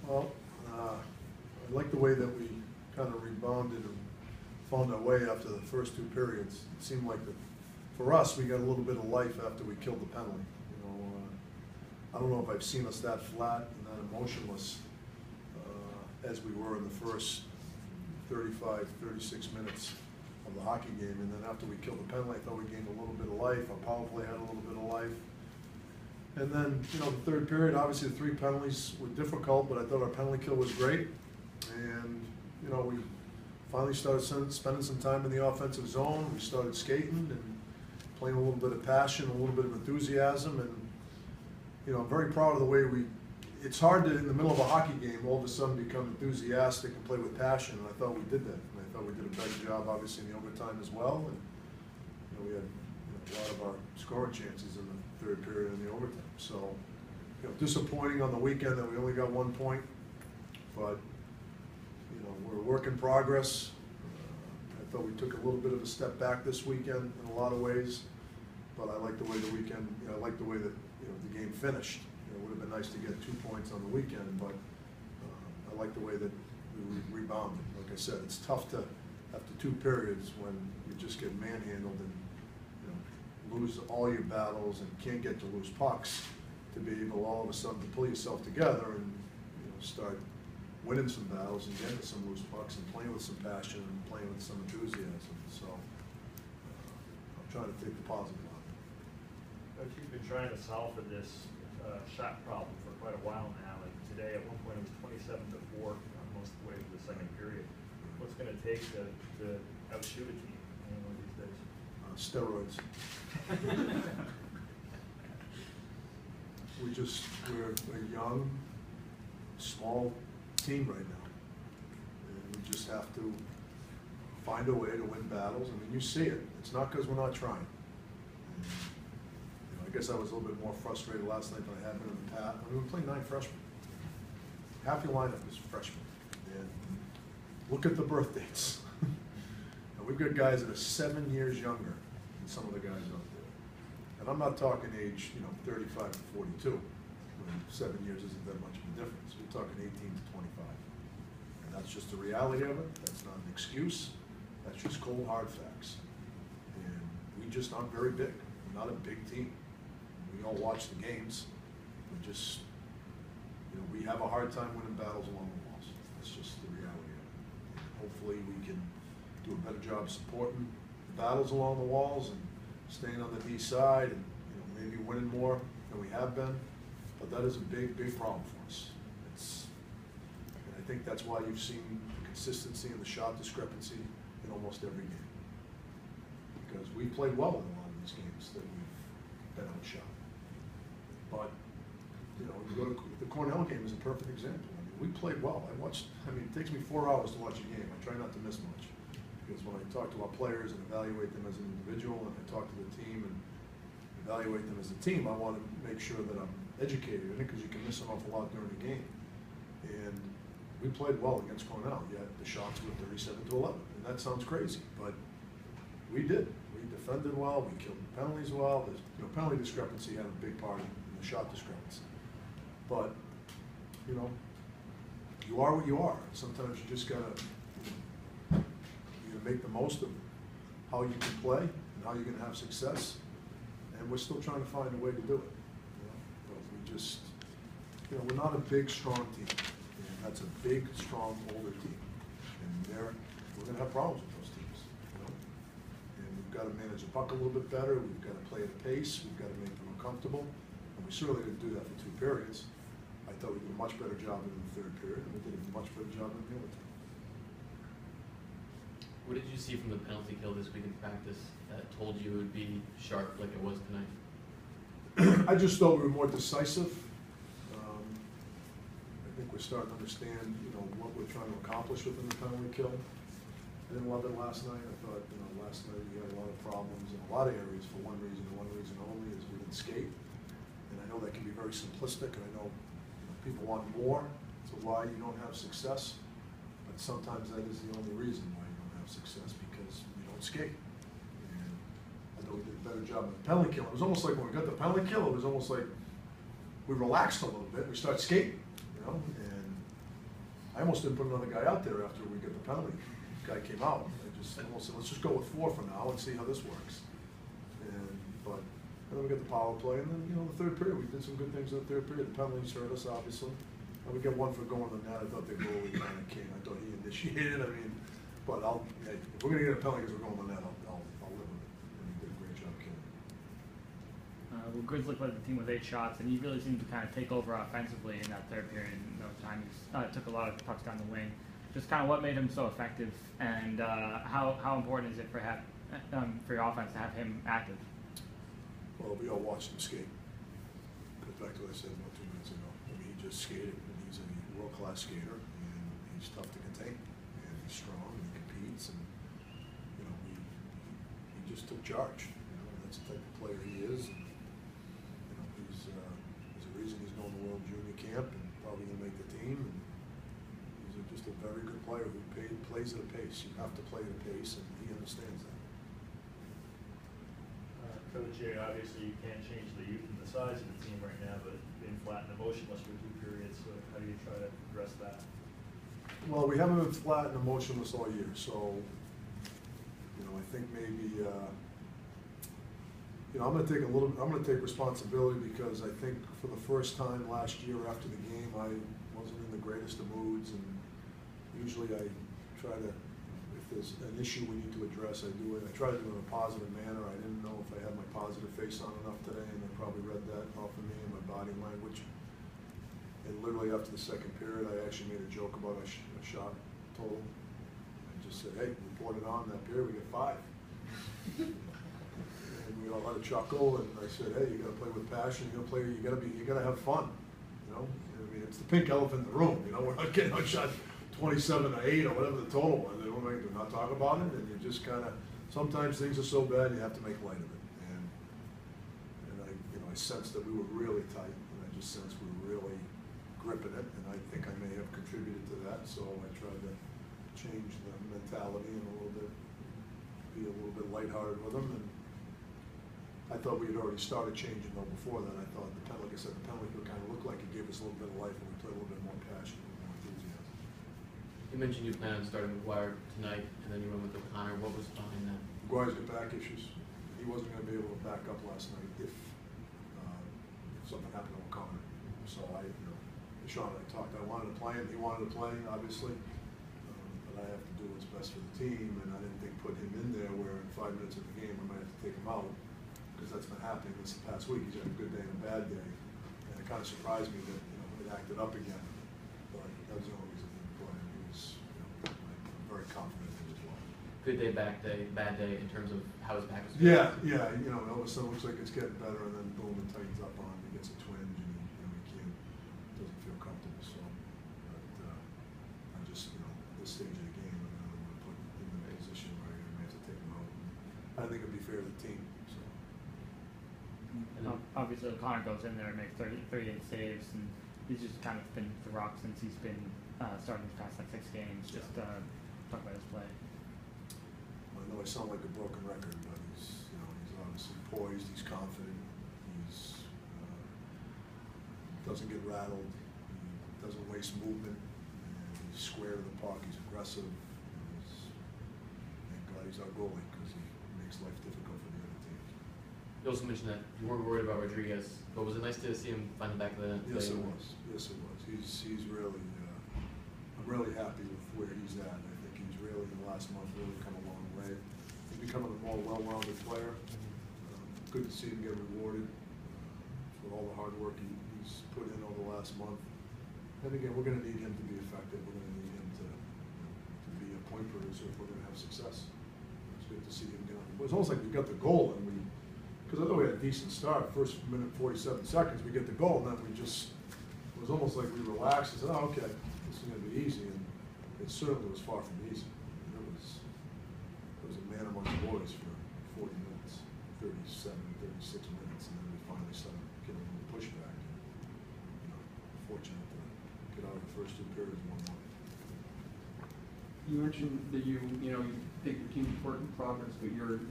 Well, I like the way that we kind of rebounded and found our way after the first two periods. It seemed like for us, we got a little bit of life after we killed the penalty. I don't know if I've seen us that flat and that emotionless as we were in the first 35, 36 minutes of the hockey game. And then after we killed the penalty, I thought we gained a little bit of life. Our power play had a little bit of life. And then, the third period, obviously the 3 penalties were difficult, but I thought our penalty kill was great. And, we finally started spending some time in the offensive zone. We started skating and playing a little bit of passion, a little bit of enthusiasm. And, I'm very proud of the way it's hard to, in the middle of a hockey game, all of a sudden become enthusiastic and play with passion. And I thought we did that. And I thought we did a better job, obviously, in the overtime as well. And, we had a lot of our scoring chances in the third period in the overtime. So, disappointing on the weekend that we only got 1 point, but, we're a work in progress. I thought we took a little bit of a step back this weekend in a lot of ways, but I like the way the weekend, I like the way that, the game finished. It would have been nice to get 2 points on the weekend, but I like the way that we rebounded. Like I said, it's tough to, after 2 periods, when you just get manhandled and, lose all your battles and can't get to loose pucks, to be able all of a sudden to pull yourself together and start winning some battles and getting some loose pucks and playing with some passion and playing with some enthusiasm. So I'm trying to take the positive on it. But you've been trying to solve for this shot problem for quite a while now. Like today, at one point, it was 27-4 most of the way to the second period. What's going to take to outshoot a team one of these days? Steroids. We're a young, small team right now, and we just have to find a way to win battles. I mean, you see it. It's not because we're not trying. And, I guess I was a little bit more frustrated last night than I have been in the past. I mean, we played 9 freshmen. Half your lineup is freshmen, and look at the birth dates. And we've got guys that are 7 years younger than some of the guys out there. And I'm not talking age, 35 to 42. When 7 years isn't that much of a difference. We're talking 18 to 25. And that's just the reality of it. That's not an excuse. That's just cold, hard facts. And we just aren't very big. We're not a big team. We all watch the games. We just, we have a hard time winning battles along the walls. That's just the reality of it. And hopefully we can do a better job supporting the battles along the walls and staying on the D side and maybe winning more than we have been. But that is a big, big problem for us. And I think that's why you've seen the consistency and the shot discrepancy in almost every game. Because we played well in a lot of these games that we've been outshot. But, you go to the Cornell game is a perfect example. I mean, we played well. It takes me 4 hours to watch a game. I try not to miss much. Because when I talk to our players and evaluate them as an individual, and I talk to the team and evaluate them as a team, I want to make sure that I'm educated in it, because you can miss an awful lot during the game. And we played well against Cornell, yet the shots were 37-11. And that sounds crazy, but we did. We defended well, we killed the penalties well. The penalty discrepancy had a big part in the shot discrepancy. But, you are what you are. Sometimes you just gotta make the most of how you can play and how you're going to have success, and we're still trying to find a way to do it. But we just, we're not a big, strong team. And that's a big, strong, older team, and we're going to have problems with those teams. And we've got to manage the puck a little bit better. We've got to play at a pace. We've got to make them uncomfortable, and we certainly didn't do that for 2 periods. I thought we did a much better job in the third period, and we did a much better job in the overtime. What did you see from the penalty kill this week in practice that told you it would be sharp like it was tonight? I just thought we were more decisive. I think we're starting to understand, what we're trying to accomplish within the penalty kill. I didn't love it last night. I thought, last night we had a lot of problems in a lot of areas for one reason and one reason only, is we didn't skate. And I know that can be very simplistic, and I know people want more to why you don't have success, but sometimes that is the only reason why success, because we don't skate. And I thought we did a better job of the penalty kill. It was almost like when we got the penalty kill, it was almost like we relaxed a little bit. We started skating, and I almost didn't put another guy out there after we get the penalty. Guy came out. I almost said, let's just go with 4 for now and see how this works. And then we got the power play, and then, the third period, we did some good things in the third period. The penalties hurt us, obviously. And we got one for going to the net. I thought the goalie kind of came. I thought he initiated. But hey, if we're gonna get a penalty because we're going to the net, I'll live with it. And he did a great job, Ken. Well, Grizz looked like the team with 8 shots, and he really seemed to kind of take over offensively in that third period. Time he took a lot of pucks down the wing. Just kind of what made him so effective, and how important is it for your offense to have him active? Well, we all watched him skate. Goes back to what I said about 2 minutes ago. He just skated, and he's a world-class skater, and he's tough to contain, and he's strong, and he competes, and he just took charge. That's the type of player he is. And, there's a reason he's going to World Junior Camp and probably going to make the team. And he's just a very good player who plays at a pace. You have to play at a pace, and he understands that. Coach, obviously you can't change the youth and the size of the team right now, but being flat and emotionless for 2 periods, so how do you try to address that? Well, we haven't been flat and emotionless all year, so I think maybe I'm going to take responsibility because I think for the first time last year after the game, I wasn't in the greatest of moods, and usually I try to. If there's an issue we need to address, I do it. I try to do it in a positive manner. I didn't know if I had my positive face on enough today, and they probably read that off of me and my body language. And literally after the second period, I actually made a joke about a shot total. I just said, hey, report it on that period, we get 5. And we all had a chuckle, and I said, hey, you got to play with passion. You got to have fun. It's the pink elephant in the room. We're not getting outshot 27-8 or whatever the total was. They don't not talk about it, and you just kind of. Sometimes things are so bad you have to make light of it. And I sensed that we were really tight, and I just sensed we were really gripping it, and I think I may have contributed to that. So I tried to change the mentality and be a little bit lighthearted with them. And I thought we had already started changing though before that. I thought like I said, the penalty would kind of look like it gave us a little bit of life, and we played a little bit more passion, a little more enthusiasm. You mentioned you plan on starting McGuire tonight, and then you went with O'Connor. What was behind that? McGuire's got back issues. He wasn't going to be able to back up last night if something happened to O'Connor. So Sean and I talked. I wanted to play him. He wanted to play, obviously. But I have to do what's best for the team, and I didn't think putting him in there where in 5 minutes of the game I might have to take him out, because that's been happening this past week. He's had a good day and a bad day. And it kind of surprised me that it acted up again. But that was the only reason he didn't play. He was I'm very confident in his well. Good day, bad day in terms of how his back was Yeah. feeling. All of a sudden it looks like it's getting better, and then boom, it tightens up on him. He gets a twinge, and he doesn't feel comfortable. So, but I just this stage of the game, I don't want to put him in a position where I may have to take him out. I think it'd be fair to the team. So. Obviously, O'Connor goes in there and makes 38 saves, and he's just kind of been the rock since he's been starting the past 6 games. Just talk about his play. I know I sound like a broken record, but he's obviously poised. He's confident. He's doesn't get rattled. He doesn't waste movement. And he's square to the puck. He's aggressive. Thank God he's our goalie, because he makes life difficult for the other teams. You also mentioned that you weren't worried about Rodriguez, but was it nice to see him find the back of the net? Yes, it was. Yes, it was. He's really. I'm really happy with where he's at. I think he's really in the last month really come a long way. He's becoming a more well-rounded player. Good to see him get rewarded for all the hard work he's put in over the last month. And again, we're going to need him to be effective. We're going to need him to be a point producer if we're going to have success. It's good to see him doing it. It was almost like we got the goal, and because I thought we had a decent start. First minute, 47 seconds, we get the goal, and then it was almost like we relaxed and said, oh, okay, this is going to be easy. And it certainly was far from easy. It was a man amongst boys for 40 minutes, 37, 36 minutes, and then we finally started getting a little pushback. And, fortunate to get out of the first 2 periods 1-1. You mentioned that you think your team's work in progress, but you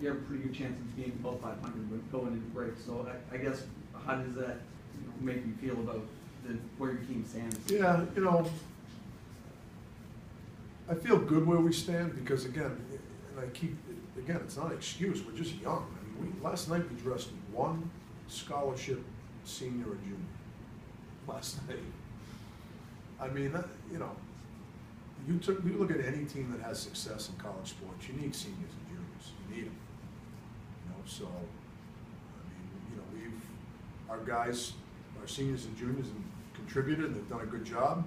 have a pretty good chance of being above 500 going into break. So I guess how does that make you feel about where your team stands? Yeah, I feel good where we stand because again, again, it's not an excuse, we're just young. I mean, last night we dressed one scholarship senior or junior. Last night. I mean, you know, you look at any team that has success in college sports, you need seniors and juniors, you need them. You know, so, I mean, you know, our guys, our seniors and juniors have contributed, they've done a good job.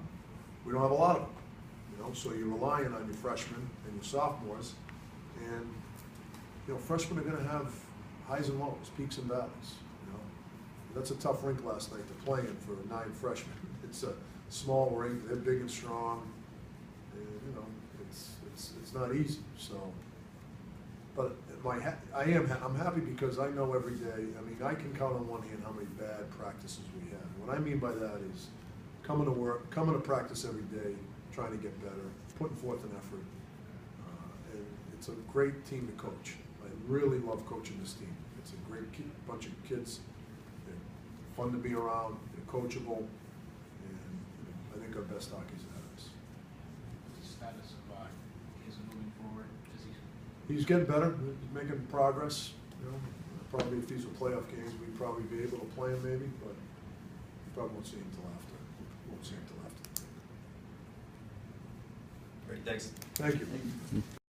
We don't have a lot of them, you know, so you're relying on your freshmen and your sophomores, and, you know, freshmen are gonna have highs and lows, peaks and valleys, you know. That's a tough rink last night to play in for 9 freshmen. It's a small rink, they're big and strong, and, you know, it's not easy, so. But I'm happy because I know every day, I mean, I can count on one hand how many bad practices we have. What I mean by that is coming to work, coming to practice every day, trying to get better, putting forth an effort. And it's a great team to coach. I really love coaching this team. It's a great bunch of kids. They're fun to be around, they're coachable, and I think our best hockey's ahead of us. What's the status of his moving forward? He's getting better, he's making progress, you know. Probably if these were playoff games, we'd probably be able to play him maybe, but we probably won't see him until after. Won't see him until after. Great, thanks. Thank you.